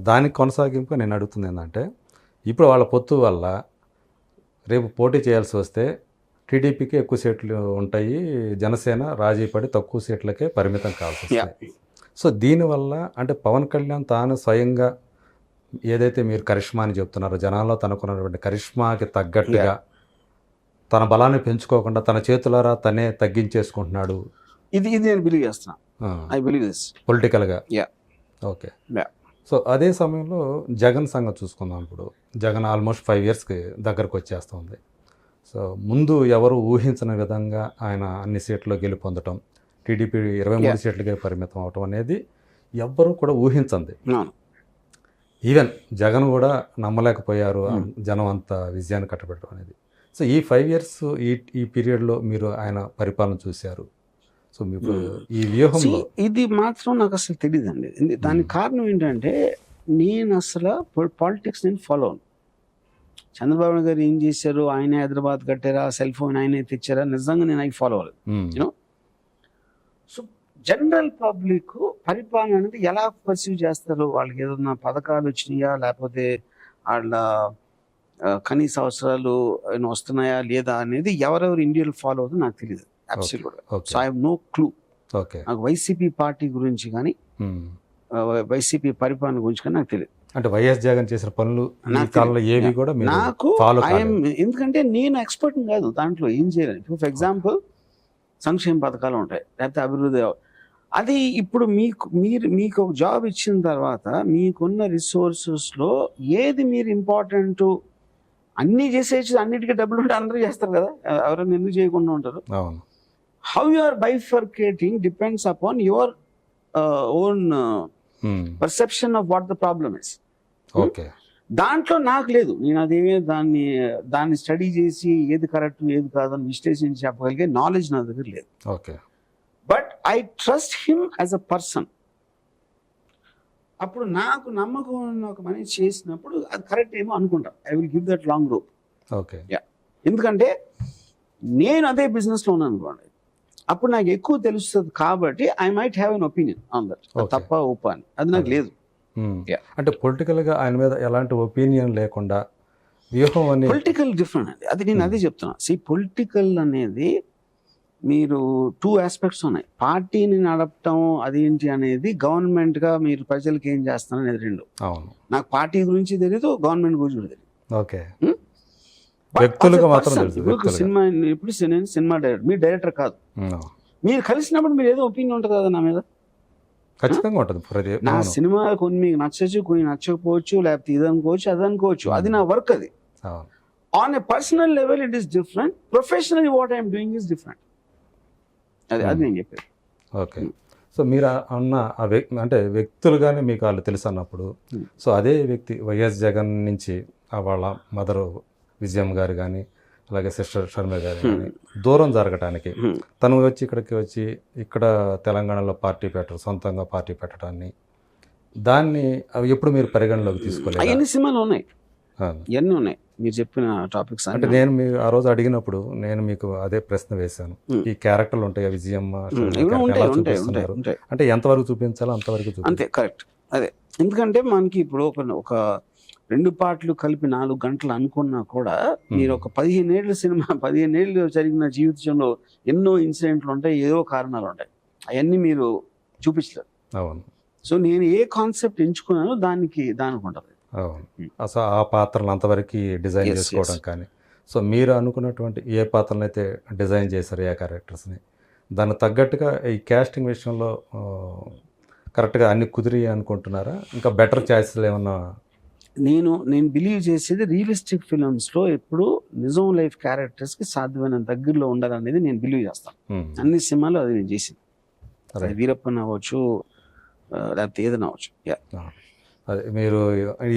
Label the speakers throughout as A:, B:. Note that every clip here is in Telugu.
A: దానికి కొనసాగింపుగా నేను అడుగుతుంది ఏంటంటే, ఇప్పుడు వాళ్ళ పొత్తు వల్ల రేపు పోటీ చేయాల్సి వస్తే టీడీపీకి ఎక్కువ సీట్లు ఉంటాయి. జనసేన రాజీ పడి తక్కువ సీట్లకే పరిమితం కావాల్సి వస్తుంది. సో దీనివల్ల అంటే పవన్ కళ్యాణ్ తాను స్వయంగా ఏదైతే మీరు కరిష్మా అని చెప్తున్నారో, జనాల్లో తనకున్నటువంటి కరిష్మాకి తగ్గట్టుగా తన బలాన్ని పెంచుకోకుండా తన చేతులారా తనే తగ్గించేసుకుంటున్నాడు.
B: ఇది నేను బిలీవ్ చేస్తున్నా. ఐ బిలీవ్ దిస్
A: పొలిటికల్గా.
B: Yeah
A: okay. సో అదే సమయంలో జగన్ సంగతి చూసుకుందాం. ఇప్పుడు జగన్ ఆల్మోస్ట్ 5 ఇయర్స్కి దగ్గరకు వచ్చేస్తుంది. సో ముందు ఎవరు ఊహించని విధంగా ఆయన అన్ని సీట్లు గెలుపొందటం, టీడీపీ 23 సీట్లకే పరిమితం అవటం అనేది ఎవ్వరూ కూడా ఊహించండి. ఈవెన్ జగన్ కూడా నమ్మలేకపోయారు జనం అంత విజయాన్ని కట్టబెట్టడం అనేది. సో ఈ 5 ఇయర్స్ ఈ పీరియడ్లో మీరు ఆయన పరిపాలన చూశారు. సో మీకు ఈ వ్యూహంలో
B: ఇది మాత్రం నాకు అసలు తెలియదండి. దానికి కారణం ఏంటంటే నేను అసలు పాలిటిక్స్ నేను ఫాలో అవును. చంద్రబాబు నాయుడు గారు ఏం చేశారు, ఆయన హైదరాబాద్ కట్టారా, సెల్ ఫోన్ ఆయనే తెచ్చారా, నిజంగా నేను అవి ఫాలో అవ్వలేదు. యూనో, సో జనరల్ పబ్లిక్ పరిపాలన అనేది ఎలా పర్సీవ్ చేస్తారు, వాళ్ళకి ఏదన్నా పథకాలు వచ్చినాయా, లేకపోతే వాళ్ళ కనీస అవసరాలు వస్తున్నాయా లేదా అనేది ఎవరెవరు ఇండియాలో ఫాలో అవుతుందో నాకు తెలియదు. So I have no clue. నాకు వైసీపీ పార్టీ గురించి కానీ వైసీపీ పరిపాలన గురించి కానీ నాకు తెలియదు.
A: అంటే వైఎస్ జగన్ చేసిన పనులు ఏవి కూడా
B: నాకు ఎందుకంటే నేను ఎక్స్పర్ట్ కాదు దాంట్లో ఏం చేయాలి. ఫర్ ఎగ్జాంపుల్ సంక్షేమ పథకాలు ఉంటాయి, లేకపోతే అభివృద్ధి. అది ఇప్పుడు మీకు ఒక జాబ్ ఇచ్చిన తర్వాత మీకున్న రిసోర్సెస్లో ఏది మీరు ఇంపార్టెంట్ అన్నీ చేసేసి అన్నిటికీ డబ్బులు ఉంటే అందరూ చేస్తారు కదా, ఎవరైనా ఎందుకు చేయకుండా ఉంటారు. How you are bifurcating depends upon your own perception of what the problem is. దాంట్లో నాకు లేదు. నేను అదేమే దాన్ని స్టడీ చేసి ఏది కరెక్ట్ ఏది కాదని విశ్లేషించి చెప్పగలిగే నాలెడ్జ్ నా దగ్గర లేదు. But I trust him as a person. అప్పుడు నాకు నమ్మకం ఉన్న ఒక మనిషి చేసినప్పుడు అది కరెక్ట్ ఏమో అనుకుంటా. I will give that long rope. ఎందుకంటే నేను అదే బిజినెస్లో ఉన్నాను అనుకోండి, అప్పుడు నాకు ఎక్కువ తెలుస్తుంది కాబట్టి I might have an opinion on that. తప్ప ఒప్ప అని అది నాకు లేదు.
A: అంటే పొలిటికల్గా ఆయన మీద ఎలాంటి ఒపీనియన్ లేకుండా వ్యూహం అనేది
B: పొలిటికల్ డిఫరెంట్ అండి. అది నేను అదే చెప్తున్నా. పొలిటికల్ అనేది మీరు 2 ఆస్పెక్ట్స్ ఉన్నాయి. పార్టీని నడపటం అదేంటి అనేది, గవర్నమెంట్ గా మీరు ప్రజలకు ఏం చేస్తున్నారు అనేది 2. నాకు పార్టీ గురించి తెలియదు, గవర్నమెంట్ గురించి కూడా తెలియదు.
A: వ్యక్తులుగా మాత్రం
B: సినిమా ఇప్పుడు నేను సినిమా డైరెక్టర్, మీరు డైరెక్టర్ కాదు. మీరు కలిసినప్పుడు మీరు ఏదో ఒపీనియన్ ఉంటుంది కదా నా మీద.
A: ఖచ్చితంగా ఉంటుంది.
B: నా సినిమా కొన్ని మీకు నచ్చచ్చు, కొన్ని నచ్చకపోవచ్చు, లేకపోతే ఇది అనుకోవచ్చు అది అనుకోవచ్చు. అది నా వర్క్. అది on a personal level it is different. Professionally what I'm doing is different. అది నేను చెప్పేది.
A: ఓకే. సో మీరు అన్న అంటే వ్యక్తులుగానే మీకు వాళ్ళు తెలుసు అన్నప్పుడు, సో అదే వ్యక్తి వైఎస్ జగన్ నుంచి వాళ్ళ మదర్ విజయమ్మ గారు కానీ, అలాగే సిస్టర్ షర్మిల గారు కానీ దూరం జరగటానికి తను ఇక్కడికి వచ్చి ఇక్కడ తెలంగాణలో పార్టీ సొంతంగా పార్టీ పెట్టడాన్ని, దాన్ని ఎప్పుడు మీరు పరిగణలోకి తీసుకోలేదు?
B: ఎన్ని సినిమాలు ఉన్నాయి, ఎన్ని ఉన్నాయి మీరు చెప్పిన టాపిక్స్.
A: అంటే నేను మీరు ఆ రోజు అడిగినప్పుడు నేను మీకు అదే ప్రశ్న వేశాను. ఈ క్యారెక్టర్లు ఉంటాయి, విజయమ్మ చూపిస్తున్నారు అంటే ఎంతవరకు చూపించాలో అంతవరకు చూపించాలి.
B: అంతే, కరెక్ట్. అదే ఎందుకంటే మనకి ఇప్పుడు ఒక 2 పార్ట్లు కలిపి 4 గంటలు అనుకున్నా కూడా మీరు ఒక 15 ఏళ్ళ సినిమా, 15 ఏళ్ళు జరిగిన జీవితంలో ఎన్నో ఇన్సిడెంట్లు ఉంటాయి, ఏదో కారణాలు ఉంటాయి, అవన్నీ మీరు చూపించలేరు. సో నేను ఏ కాన్సెప్ట్ ఎంచుకున్నానో దానికి ఉంటుంది.
A: అసలు ఆ పాత్రలు అంతవరకు డిజైన్ చేసుకోవడం కానీ, సో మీరు అనుకున్నటువంటి ఏ పాత్రలను అయితే డిజైన్ చేశారు, ఏ క్యారెక్టర్స్ని, దానికి తగ్గట్టుగా ఈ క్యాస్టింగ్ విషయంలో కరెక్ట్గా అన్ని కుదిరి అనుకుంటున్నారా? ఇంకా బెటర్ చాయిస్లు ఏమన్నా?
B: నేను బిలీవ్ చేసేది రియలిస్టిక్ ఫిలిమ్స్లో ఎప్పుడు నిజం లైఫ్ క్యారెక్టర్స్కి సాధ్యమైన దగ్గరలో ఉండాలనేది నేను బిలీవ్ చేస్తాను. అన్ని సినిమాలు అది నేను చేసింది. అది వీరప్పన్ అవ్వచ్చు, లేకపోతే ఏదైనా అవ్వచ్చు.
A: అదే మీరు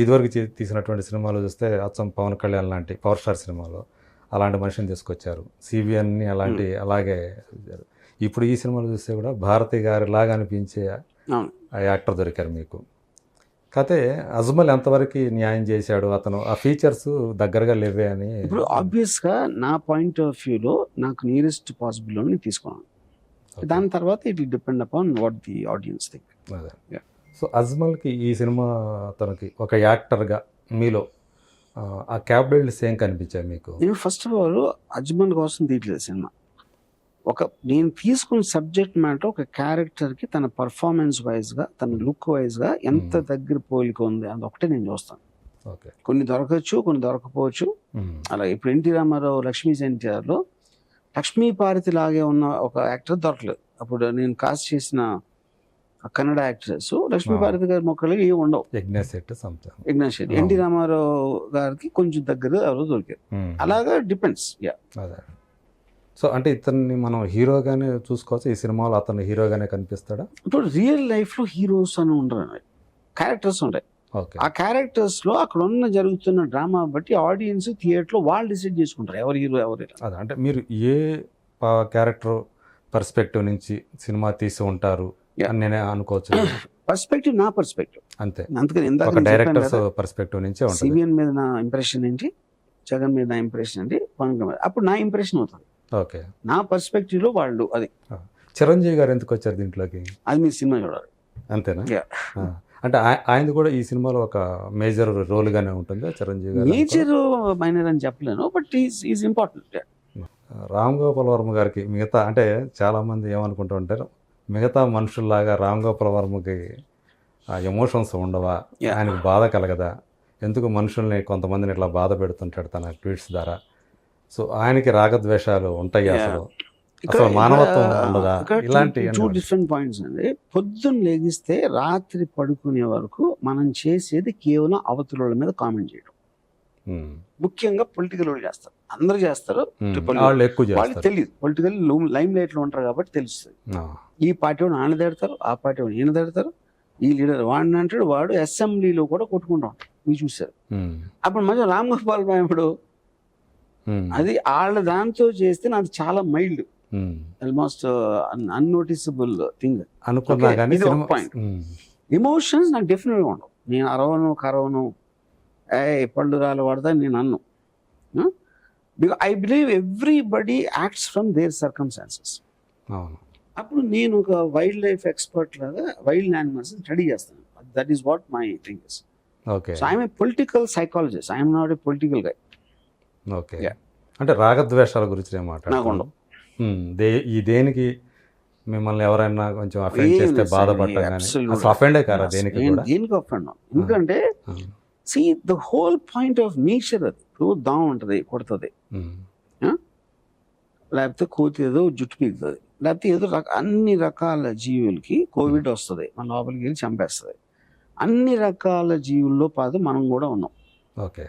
A: ఇదివరకు తీసినటువంటి సినిమాలు చూస్తే అచ్చం పవన్ కళ్యాణ్ లాంటి పవర్ స్టార్ సినిమాలో అలాంటి మనిషిని తీసుకొచ్చారు. సిబిఎన్ని అలాగే ఇప్పుడు ఈ సినిమాలు చూస్తే కూడా భారతి గారి లాగా అనిపించే యాక్టర్ దొరికారు మీకు. కాకపోతే అజ్మల్ ఎంతవరకు న్యాయం చేశాడు, అతను ఆ ఫీచర్స్ దగ్గరగా లేవే అని.
B: ఇప్పుడు ఆబ్వియస్గా నా పాయింట్ ఆఫ్ వ్యూలో నాకు నియరెస్ట్ పాసిబుల్ అని తీసుకున్నాను. దాని తర్వాత it will depend upon what the audience think.
A: అదే సో అజ్మల్కి ఈ సినిమా తనకి ఒక యాక్టర్గా మీలో ఆ క్యాపబిలిటీస్ ఏం కనిపించాయి మీకు?
B: నేను ఫస్ట్ ఆఫ్ ఆల్ అజ్మల్ కోసం తీయట్లేదు సినిమా. నేను తీసుకున్న సబ్జెక్ట్ మ్యాటర్ ఒక క్యారెక్టర్కి తన పర్ఫార్మెన్స్ వైజ్గా, తన లుక్ వైజ్గా ఎంత దగ్గర పోలిక ఉంది అది ఒకటే నేను చూస్తాను.
A: ఓకే.
B: కొన్ని దొరకచ్చు, కొన్ని దొరకపోవచ్చు. అలా ఇప్పుడు ఎన్టీ రామారావు లక్ష్మీ ఎన్టీఆర్లో లక్ష్మీ పార్వతి లాగే ఉన్న ఒక యాక్టర్ దొరకలేదు. అప్పుడు నేను కాస్ట్ చేసిన కన్నడ యాక్టర్స్ లక్ష్మీ పార్వతి గారి మొక్కలు ఏమి ఉండవు.
A: యజ్ఞేష్
B: శెట్టి ఎన్టీ రామారావు గారికి కొంచెం దగ్గర ఎవరో దొరికారు. అలాగా డిపెండ్స్.
A: అదే. సో అంటే ఇతన్ని మనం హీరోగానే చూసుకోవచ్చు, ఈ సినిమాలో అతను హీరోగానే కనిపిస్తాడా?
B: ఇప్పుడు రియల్ లైఫ్లో హీరోస్ అని ఉండరు, క్యారెక్టర్స్ ఉంటాయి.
A: ఓకే.
B: ఆ క్యారెక్టర్స్లో అక్కడ ఉన్న జరుగుతున్న డ్రామా బట్టి ఆడియన్స్ థియేటర్లో వాళ్ళు డిసైడ్ చేసుకుంటారు ఎవరు హీరో ఎవరు.
A: అదే అంటే మీరు ఏ క్యారెక్టర్ పర్స్పెక్టివ్ నుంచి సినిమా తీసి ఉంటారు అని నేనే అనుకోవచ్చు.
B: పర్స్పెక్టివ్ నా పర్స్పెక్టివ్
A: అంతే.
B: అందుకని
A: ఒక డైరెక్టర్స్ పర్స్పెక్టివ్ నుంచి ఉంటుంది.
B: సివిఎన్ మీద నా ఇంప్రెషన్ ఏంటి, జగన్ మీద నా ఇంప్రెషన్ ఏంటి, పవన్ కళ్యాణ్ అప్పుడు నా ఇంప్రెషన్ అవుతుంది.
A: ఓకే.
B: నా పర్స్పెక్టివ్ లో వాళ్ళు అది.
A: చిరంజీవి గారు ఎందుకు వచ్చారు దీంట్లోకి?
B: అది మీ సినిమా చూడాలి.
A: అంతేనా? అంటే ఆయనది కూడా ఈ సినిమాలో ఒక మేజర్ రోల్ గానే ఉంటుంది చిరంజీవి గారు.
B: మేజర్ మైనర్ అని చెప్పలేను, but is important.
A: Ram Gopal Varma గారికి మిగతా అంటే చాలా మంది ఏమనుకుంటూ ఉంటారు, మిగతా మనుషుల్లాగా రామ్ గోపాల్ వర్మకి ఎమోషన్స్ ఉండవా, ఆయనకు బాధ కలగదా, ఎందుకు మనుషుల్ని కొంతమందిని ఇట్లా బాధ పెడుతుంటాడు తన ట్వీట్స్ ద్వారా. సో ఆయనకి రాగద్వేషాలు ఉంటాయి, అసలు మానవత్వం ఉండదా? ఇలాంటి
B: 2 డిఫరెంట్ పాయింట్స్ అండి. పొద్దున్న లేగిస్తే రాత్రి పడుకునే వరకు మనం చేసేది కేవలం అవతల మీద కామెంట్ చేయడం. ముఖ్యంగా పొలిటికల్ వాళ్ళు చేస్తారు, అందరూ చేస్తారు,
A: వాళ్ళు ఎక్కువ
B: వాళ్ళకి తెలియదు. పొలిటికల్ లైమ్ లైట్ లో ఉంటారు కాబట్టి తెలుస్తుంది. ఈ పార్టీ వాడు ఆయన తిడతారు, ఆ పార్టీ వాడు ఈయన తిడతారు, ఈ లీడర్ వాడిని అంటాడు, వాడు అసెంబ్లీలో కూడా కొట్టుకుంటా ఉంటాడు. మీరు చూసారు. అప్పుడు మధ్య రామ్ గోపాల్ ఇప్పుడు అది వాళ్ళ దాంతో చేస్తే నాకు చాలా మైల్డ్, ఆల్మోస్ట్ అన్నోటిసబుల్ థింగ్ అనుకున్నా. ఎమోషన్స్ నాకు డెఫినెట్ గా ఉండవు. నేను అరవను కరవను పళ్ళు రాలు వాడతా నేను అన్ను. Because I believe everybody acts from their circumstances. అప్పుడు నేను ఒక వైల్డ్ లైఫ్ ఎక్స్పర్ట్ లాగా వైల్డ్ యానిమల్స్ స్టడీ చేస్తాను. That is what my thing is. So I'm a political psychologist, I'm not a political guy.
A: Okay. అంటే రాగద్వేషాల గురించి
B: నాకు ఉండవు.
A: ఈ దేనికి మిమ్మల్ని ఎవరైనా కొంచెం అఫెండ్ చేస్తే బాధపడటం కానీ అసలు అఫెండే కారా దేనికి కూడా?
B: దేనికి అఫెండ్? ఎందుకంటే see the whole point of nature అది. ఇప్పుడు దాం ఉంటుంది, కొడుతుంది, లేకపోతే కోతి ఏదో జుట్టు పీకుతుంది, లేకపోతే ఏదో అన్ని రకాల జీవులకి కోవిడ్ వస్తుంది, మన లోపలికి వెళ్ళి చంపేస్తుంది. అన్ని రకాల జీవుల్లో పాటు మనం కూడా ఉన్నాం.
A: ఓకే.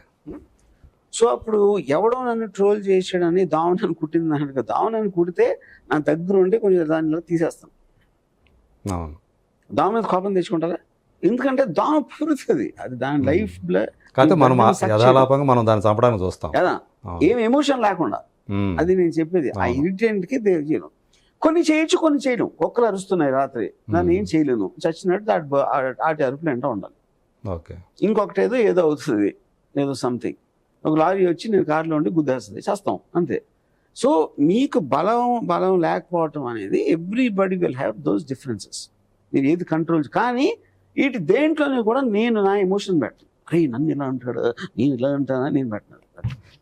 B: సో అప్పుడు ఎవడో నన్ను ట్రోల్ చేసాడని దావనని కుట్టింది అన్నట్టుగా దావనని కుడితే నా దగ్గర ఉంటే కొంచెం దానిలో తీసేస్తాను. దాని మీద కోపం తెచ్చుకుంటారా? ఎందుకంటే దామ పురుతుంది, అది దాని లైఫ్
A: మనం దాన్ని చంపడానికి చూస్తాం
B: కదా, ఏం ఎమోషన్ లేకుండా. అది నేను చెప్పేది. ఆ ఇరిటెంట్ కి చేయను. కొన్ని చేయొచ్చు, కొన్ని చేయలేము. కుక్కలు అరుస్తున్నాయి రాత్రి, దాన్ని ఏం చేయలేను, చచ్చినట్టు ఆటి అరుపులు ఎంట ఉండాలి. ఇంకొకటి ఏదో అవుతుంది, ఏదో సంథింగ్, ఒక లారీ వచ్చి నేను కారులో ఉండి గుద్దేస్తుంది, చేస్తాం అంతే. సో మీకు బలం లేకపోవటం అనేది everybody will have those differences. మీరు ఏది కంట్రోల్, కానీ వీటి దేంట్లోనే కూడా నేను నా ఎమోషన్ పెట్టను. అరే నన్ను ఇలా అంటాడు, నేను ఇలా అంటానా, నేను పెట్టను.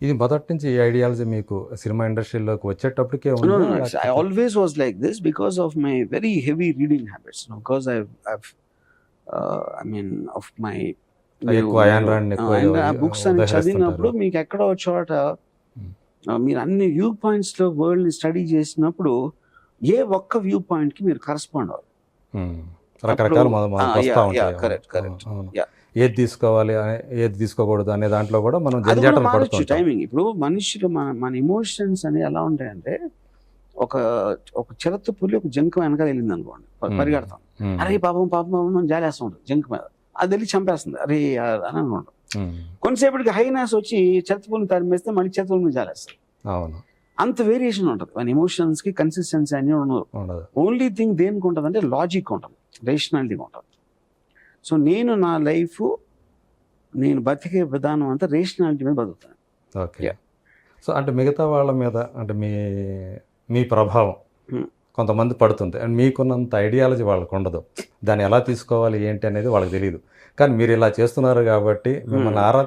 A: ఇది మొదటి నుంచి ఈ ఐడియాలజీ మీకు సినిమా ఇండస్ట్రీలోకి వచ్చేటప్పటికే?
B: I always was like this because of my very heavy reading habits. Because of my books అని చదివినప్పుడు మీకు ఎక్కడో చోట మీరు అన్ని వ్యూ పాయింట్స్ లో వరల్డ్ ని స్టడీ చేసినప్పుడు ఏ ఒక్క వ్యూ పాయింట్ కి మీరు కరెస్పాండ్ అవ్వాలి.
A: ఏది తీసుకోవాలి, ఏది తీసుకోకూడదు అనే దాంట్లో కూడా మనం
B: టైమింగ్. ఇప్పుడు మనుషులు మన ఎమోషన్స్ అనేవి ఎలా ఉంటాయంటే, ఒక చిరత పులి ఒక జంక్ వెనకాల వెళ్ళింది అనుకోండి, పరిగెడతాం, అరే పాపం మనం జాలేస్తూ ఉంటుంది జంక్ మీద, అది వెళ్ళి చంపేస్తుంది, అరే అని అనుకుంటాం. కొంతసేపటికి హైనాస్ వచ్చి చెత్తపుల్ని తరిమేస్తే మళ్ళీ చెత్తపుల్ని జాలేస్తుంది. అంత వేరియేషన్ ఉంటుంది మన ఎమోషన్స్ కి, కన్సిస్టెన్సీ అని ఉండదు. ఓన్లీ థింగ్ దేనికి ఉంటుంది అంటే లాజిక్ ఉంటుంది, రేషనాలిటీ ఉంటుంది. సో నేను నా లైఫ్, నేను బతికే విధానం అంతా రేషనాలిటీ మీద బతుకుతాను.
A: ఓకే. సో అంటే మిగతా వాళ్ళ మీద అంటే మీ ప్రభావం కొంతమంది పడుతుంది అండ్ మీకున్నంత ఐడియాలజీ వాళ్ళకు ఉండదు, దాన్ని ఎలా తీసుకోవాలి ఏంటి అనేది వాళ్ళకి తెలియదు. కానీ మీరు ఇలా చేస్తున్నారు కాబట్టి మిమ్మల్ని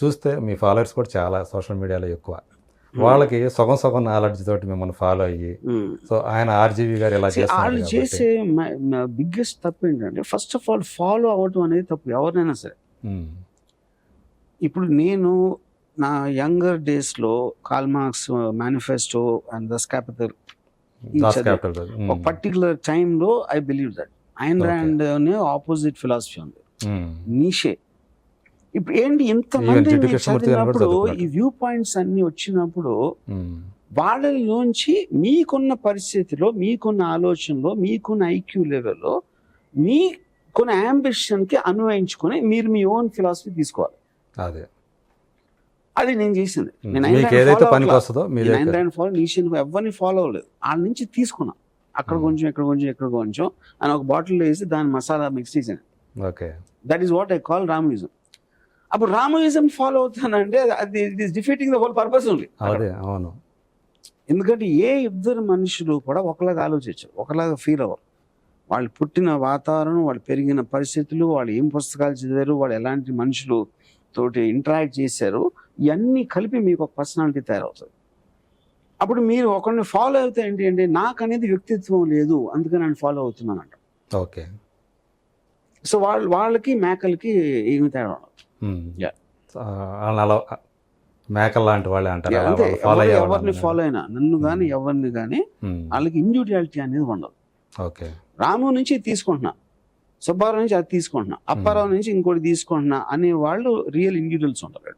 A: చూస్తే మీ ఫాలోవర్స్ కూడా చాలా సోషల్ మీడియాలో ఎక్కువ, వాళ్ళకి సగం సగం నాలెడ్జ్ తోటి మిమ్మల్ని ఫాలో అయ్యి, సో ఆయన ఆర్జీవి గారు ఇలా
B: వాళ్ళు చేసే బిగ్గెస్ట్ తప్పు ఏంటంటే ఫస్ట్ ఆఫ్ ఆల్ ఫాలో అవ్వటం అనేది తప్పు ఎవరినైనా సరే. ఇప్పుడు నేను నా యంగర్ డేస్లో Karl Marx manifesto and Das Kapital ఒక పర్టికులర్ టైంలో I believe that Ayn Rand అనే ఆపోజిట్ ఫిలాసఫీ ఉంది, నీషే. ఇప్పుడు ఏంటి ఇంతమంది చదివినప్పుడు ఈ వ్యూ పాయింట్స్ అన్ని వచ్చినప్పుడు వాళ్ళలోంచి మీకున్న పరిస్థితిలో, మీకున్న ఆలోచనలో, మీకున్న ఐక్యూ లెవెల్లో, మీకున్న అంబిషన్కి అన్వయించుకొని మీరు మీ ఓన్ ఫిలాసఫీ తీసుకోవాలి.
A: అదే
B: అది నేను చేసింది. ఎవరిని ఫాలో అవ్వలేదు, వాళ్ళ నుంచి తీసుకున్నా. అక్కడ కొంచెం ఇక్కడ కొంచెం ఇక్కడ కొంచెం అని ఒక బాటిల్ వేసి దాని మసాలా మిక్స్ చేశాను. That is what I call రామయిజం. అప్పుడు రామయిజం ఫాలో అవుతానంటే అది it is defeating the whole purpose only.
A: అవును,
B: ఎందుకంటే ఏ ఇద్దరు మనుషులు కూడా ఒకలాగా ఆలోచించరు, ఒకలాగా ఫీల్ అవ్వరు. వాళ్ళు పుట్టిన వాతావరణం, వాళ్ళు పెరిగిన పరిస్థితులు, వాళ్ళు ఏం పుస్తకాలు చదివారు, వాళ్ళు ఎలాంటి మనుషులు తోటి ఇంటరాక్ట్ చేశారు, ఇవన్నీ కలిపి మీకు ఒక పర్సనాలిటీ తయారవుతుంది. అప్పుడు మీరు ఒకరిని ఫాలో అవుతే ఏంటి అంటే నాకు అనేది వ్యక్తిత్వం లేదు అందుకని నేను ఫాలో అవుతున్నానంట.
A: ఓకే,
B: సో వాళ్ళకి మేకలకి ఏమి తేడా ఉండదు.
A: మేకల్ లాంటి వాళ్ళే అంటారు.
B: ఎవరిని ఫాలో అయినా, నన్ను కానీ ఎవరిని కానీ, వాళ్ళకి ఇండివిజువాలిటీ అనేది ఉండదు.
A: ఓకే,
B: రాము నుంచి తీసుకుంటున్నా, సుబ్బారావు నుంచి అది తీసుకుంటున్నా, అప్పారావు నుంచి ఇంకోటి తీసుకుంటున్నా అనే వాళ్ళు రియల్ ఇండివిజువల్స్ ఉంటారు.